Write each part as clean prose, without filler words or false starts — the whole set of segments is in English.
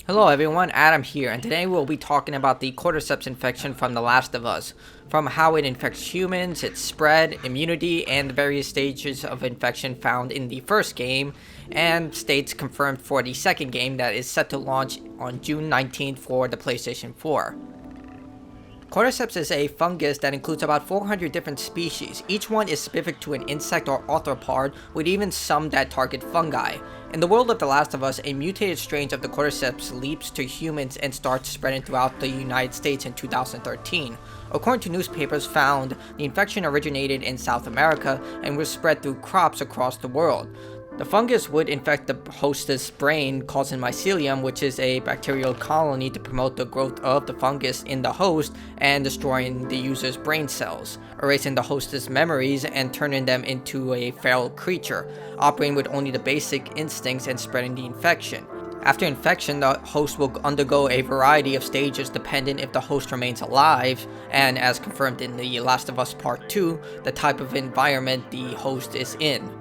Hello everyone, Adam here, and today we'll be talking about the Cordyceps infection from The Last of Us, from how it infects humans, its spread, immunity, and the various stages of infection found in the first game, and states confirmed for the second game that is set to launch on June 19th for the PlayStation 4. Cordyceps is a fungus that includes about 400 different species. Each one is specific to an insect or arthropod, with even some that target fungi. In the world of The Last of Us, a mutated strain of the Cordyceps leaps to humans and starts spreading throughout the United States in 2013. According to newspapers found, the infection originated in South America and was spread through crops across the world. The fungus would infect the host's brain, causing mycelium, which is a bacterial colony to promote the growth of the fungus in the host and destroying the user's brain cells, erasing the host's memories and turning them into a feral creature, operating with only the basic instincts and spreading the infection. After infection, the host will undergo a variety of stages depending if the host remains alive, and as confirmed in The Last of Us Part 2, the type of environment the host is in.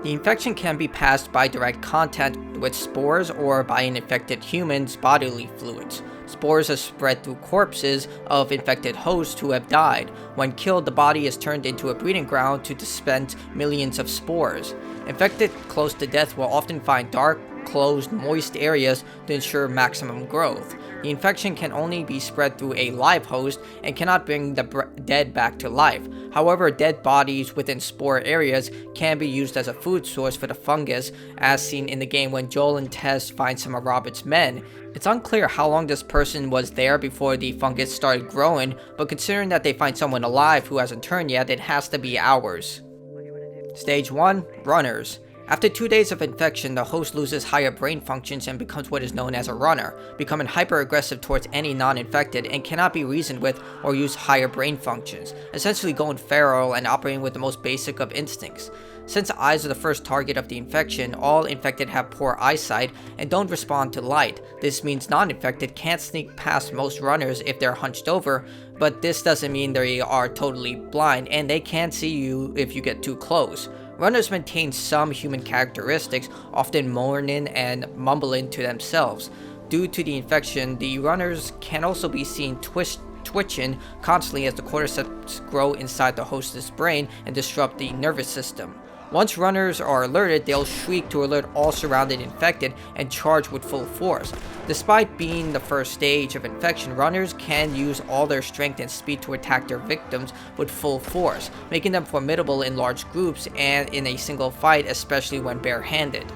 The infection can be passed by direct contact with spores or by an infected human's bodily fluids. Spores are spread through corpses of infected hosts who have died. When killed, the body is turned into a breeding ground to dispense millions of spores. Infected close to death will often find dark, closed, moist areas to ensure maximum growth. The infection can only be spread through a live host and cannot bring the dead back to life. However, dead bodies within spore areas can be used as a food source for the fungus, as seen in the game when Joel and Tess find some of Robert's men. It's unclear how long this person was there before the fungus started growing, but considering that they find someone alive who hasn't turned yet, it has to be hours. Stage 1. Runners. After 2 days of infection, the host loses higher brain functions and becomes what is known as a runner, becoming hyper-aggressive towards any non-infected and cannot be reasoned with or use higher brain functions, essentially going feral and operating with the most basic of instincts. Since eyes are the first target of the infection, all infected have poor eyesight and don't respond to light. This means non-infected can't sneak past most runners if they're hunched over, but this doesn't mean they are totally blind and they can't see you if you get too close. Runners maintain some human characteristics, often moaning and mumbling to themselves. Due to the infection, the runners can also be seen twitching constantly as the cordyceps grow inside the host's brain and disrupt the nervous system. Once runners are alerted, they'll shriek to alert all surrounding infected and charge with full force. Despite being the first stage of infection, runners can use all their strength and speed to attack their victims with full force, making them formidable in large groups and in a single fight, especially when barehanded.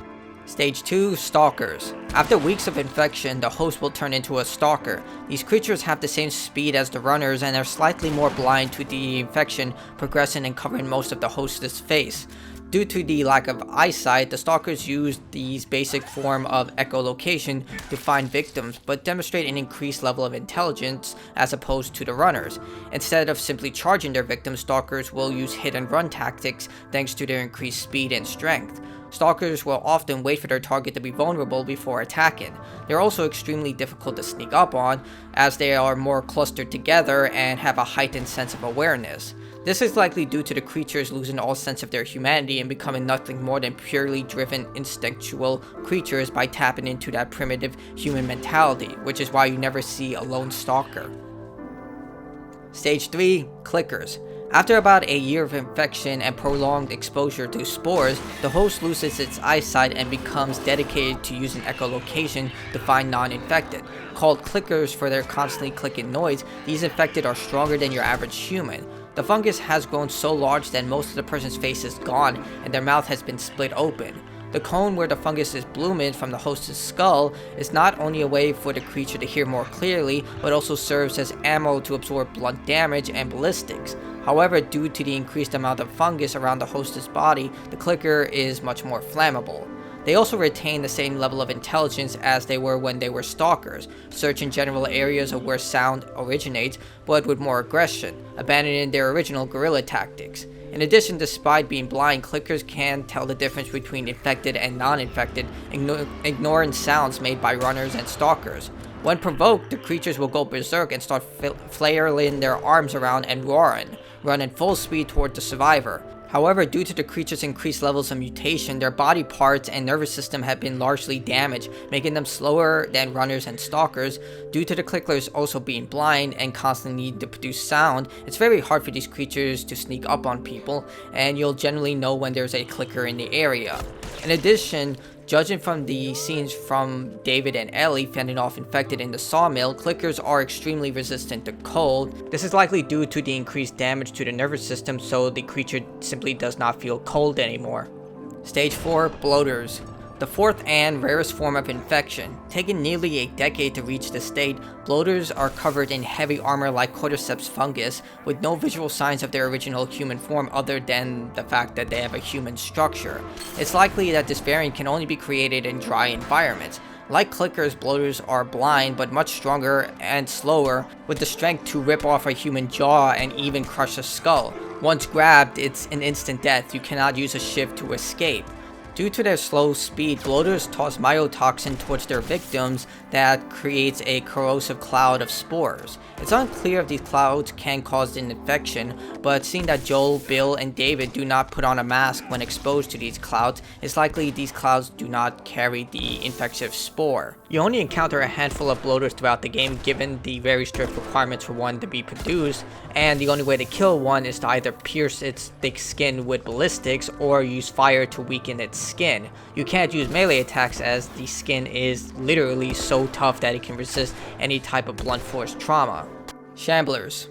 Stage 2. Stalkers. After weeks of infection, the host will turn into a stalker. These creatures have the same speed as the runners and are slightly more blind to the infection, progressing and covering most of the host's face. Due to the lack of eyesight, the stalkers use these basic form of echolocation to find victims, but demonstrate an increased level of intelligence as opposed to the runners. Instead of simply charging their victims, stalkers will use hit and run tactics thanks to their increased speed and strength. Stalkers will often wait for their target to be vulnerable before attacking. They're also extremely difficult to sneak up on, as they are more clustered together and have a heightened sense of awareness. This is likely due to the creatures losing all sense of their humanity and becoming nothing more than purely driven instinctual creatures by tapping into that primitive human mentality, which is why you never see a lone stalker. Stage 3. Clickers. After about a year of infection and prolonged exposure to spores, the host loses its eyesight and becomes dedicated to using echolocation to find non-infected. Called clickers for their constantly clicking noise, these infected are stronger than your average human. The fungus has grown so large that most of the person's face is gone and their mouth has been split open. The cone where the fungus is blooming from the host's skull is not only a way for the creature to hear more clearly, but also serves as ammo to absorb blunt damage and ballistics. However, due to the increased amount of fungus around the host's body, the clicker is much more flammable. They also retain the same level of intelligence as they were when they were stalkers, searching general areas of where sound originates, but with more aggression, abandoning their original guerrilla tactics. In addition, despite being blind, clickers can tell the difference between infected and non-infected, ignoring sounds made by runners and stalkers. When provoked, the creatures will go berserk and start flailing their arms around and roaring, running full speed toward the survivor. However, due to the creature's increased levels of mutation, their body parts and nervous system have been largely damaged, making them slower than runners and stalkers. Due to the clicklers also being blind and constantly need to produce sound, it's very hard for these creatures to sneak up on people, and you'll generally know when there's a clicker in the area. In addition, judging from the scenes from David and Ellie fending off infected in the sawmill, clickers are extremely resistant to cold. This is likely due to the increased damage to the nervous system, so the creature simply does not feel cold anymore. Stage 4, Bloaters. The fourth and rarest form of infection. Taking nearly a decade to reach this state, bloaters are covered in heavy armor like Cordyceps fungus, with no visual signs of their original human form other than the fact that they have a human structure. It's likely that this variant can only be created in dry environments. Like clickers, bloaters are blind but much stronger and slower, with the strength to rip off a human jaw and even crush a skull. Once grabbed, it's an instant death. You cannot use a shiv to escape. Due to their slow speed, bloaters toss mycotoxin towards their victims that creates a corrosive cloud of spores. It's unclear if these clouds can cause an infection, but seeing that Joel, Bill, and David do not put on a mask when exposed to these clouds, it's likely these clouds do not carry the infectious spore. You only encounter a handful of bloaters throughout the game given the very strict requirements for one to be produced, and the only way to kill one is to either pierce its thick skin with ballistics or use fire to weaken its skin. You can't use melee attacks as the skin is literally so tough that it can resist any type of blunt force trauma. Samblers.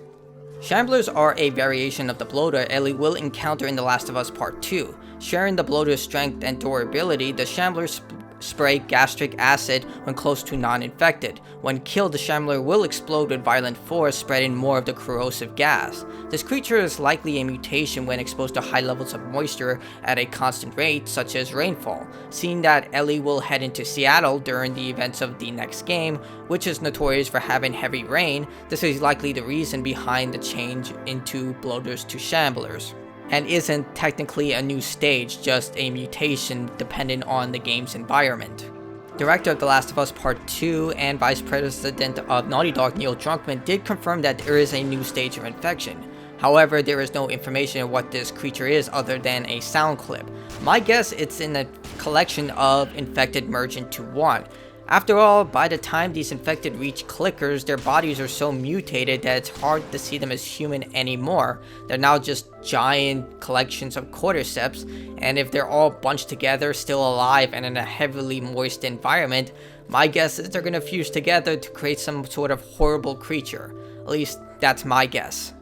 Samblers are a variation of the bloater Ellie will encounter in The Last of Us Part 2. Sharing the bloater's strength and durability, the Samblers spray gastric acid when close to non-infected. When killed, the Shambler will explode with violent force, spreading more of the corrosive gas. This creature is likely a mutation when exposed to high levels of moisture at a constant rate, such as rainfall. Seeing that Ellie will head into Seattle during the events of the next game, which is notorious for having heavy rain, this is likely the reason behind the change into bloaters to Shamblers, and isn't technically a new stage, just a mutation dependent on the game's environment. Director of The Last of Us Part 2 and Vice President of Naughty Dog Neil Druckmann did confirm that there is a new stage of infection. However, there is no information on what this creature is other than a sound clip. My guess it's in a collection of infected merged into one. After all, by the time these infected reach clickers, their bodies are so mutated that it's hard to see them as human anymore. They're now just giant collections of cordyceps, and if they're all bunched together, still alive and in a heavily moist environment, my guess is they're gonna fuse together to create some sort of horrible creature. At least, that's my guess.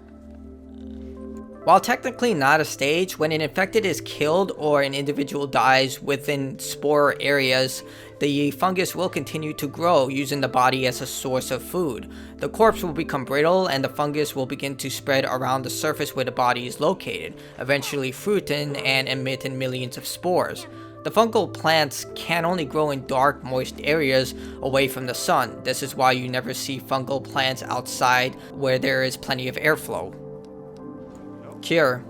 While technically not a stage, when an infected is killed or an individual dies within spore areas, the fungus will continue to grow, using the body as a source of food. The corpse will become brittle and the fungus will begin to spread around the surface where the body is located, eventually fruiting and emitting millions of spores. The fungal plants can only grow in dark, moist areas away from the sun. This is why you never see fungal plants outside where there is plenty of airflow. Cure.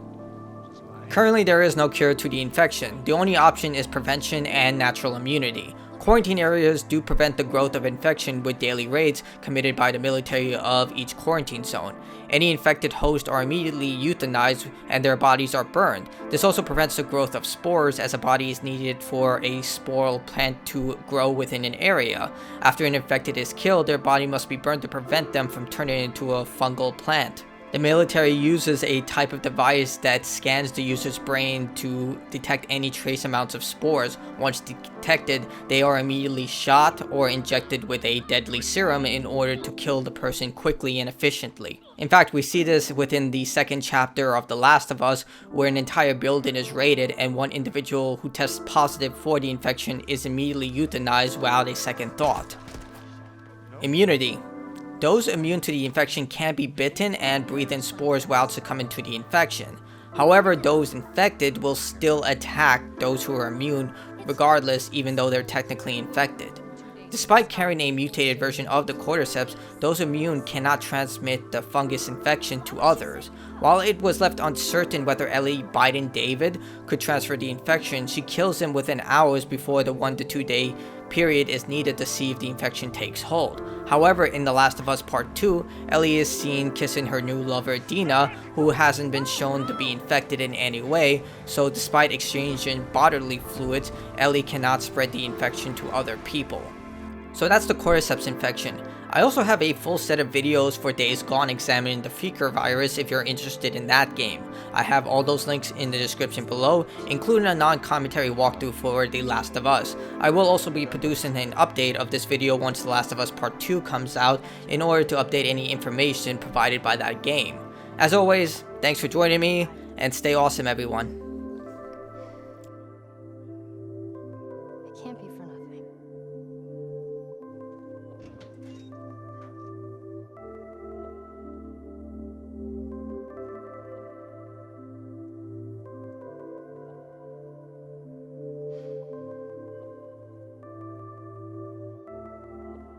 Currently, there is no cure to the infection. The only option is prevention and natural immunity. Quarantine areas do prevent the growth of infection with daily raids committed by the military of each quarantine zone. Any infected hosts are immediately euthanized and their bodies are burned. This also prevents the growth of spores, as a body is needed for a sporal plant to grow within an area. After an infected is killed, their body must be burned to prevent them from turning into a fungal plant. The military uses a type of device that scans the user's brain to detect any trace amounts of spores. Once detected, they are immediately shot or injected with a deadly serum in order to kill the person quickly and efficiently. In fact, we see this within the second chapter of The Last of Us, where an entire building is raided and one individual who tests positive for the infection is immediately euthanized without a second thought. Immunity. Those immune to the infection can be bitten and breathe in spores while succumbing to the infection. However, those infected will still attack those who are immune regardless, even though they're technically infected. Despite carrying a mutated version of the cordyceps, those immune cannot transmit the fungus infection to others. While it was left uncertain whether Ellie biting David could transfer the infection, she kills him within hours before the 1 to 2 day period is needed to see if the infection takes hold. However, in The Last of Us Part 2, Ellie is seen kissing her new lover Dina, who hasn't been shown to be infected in any way, so despite exchanging bodily fluids, Ellie cannot spread the infection to other people. So that's the Cordyceps infection. I also have a full set of videos for Days Gone examining the Fever virus if you're interested in that game. I have all those links in the description below, including a non-commentary walkthrough for The Last of Us. I will also be producing an update of this video once The Last of Us Part 2 comes out in order to update any information provided by that game. As always, thanks for joining me, and stay awesome everyone.